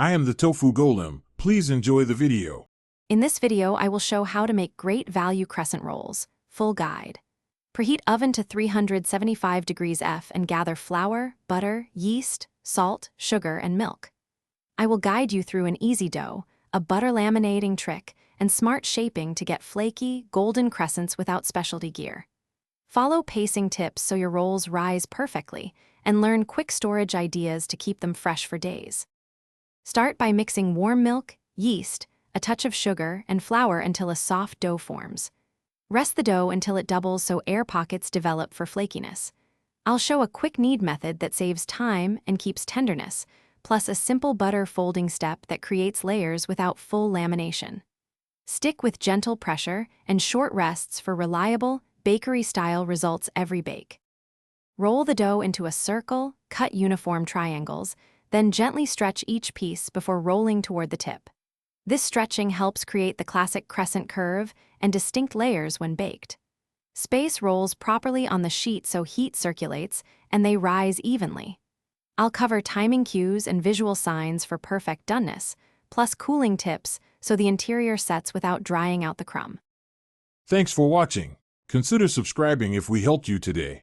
I am the Tofu Golem. Please enjoy the video. In this video, I will show how to make great value crescent rolls. Full guide. Preheat oven to 375 degrees F and gather flour, butter, yeast, salt, sugar, and milk. I will guide you through an easy dough, a butter laminating trick, and smart shaping to get flaky, golden crescents without specialty gear. Follow pacing tips so your rolls rise perfectly, and learn quick storage ideas to keep them fresh for days. Start by mixing warm milk, yeast, a touch of sugar, and flour until a soft dough forms. Rest the dough until it doubles so air pockets develop for flakiness. I'll show a quick knead method that saves time and keeps tenderness, plus a simple butter folding step that creates layers without full lamination. Stick with gentle pressure and short rests for reliable, bakery-style results every bake. Roll the dough into a circle, cut uniform triangles, then gently stretch each piece before rolling toward the tip. This stretching helps create the classic crescent curve and distinct layers when baked. Space rolls properly on the sheet so heat circulates and they rise evenly. I'll cover timing cues and visual signs for perfect doneness, plus cooling tips so the interior sets without drying out the crumb. Thanks for watching. Consider subscribing if we helped you today.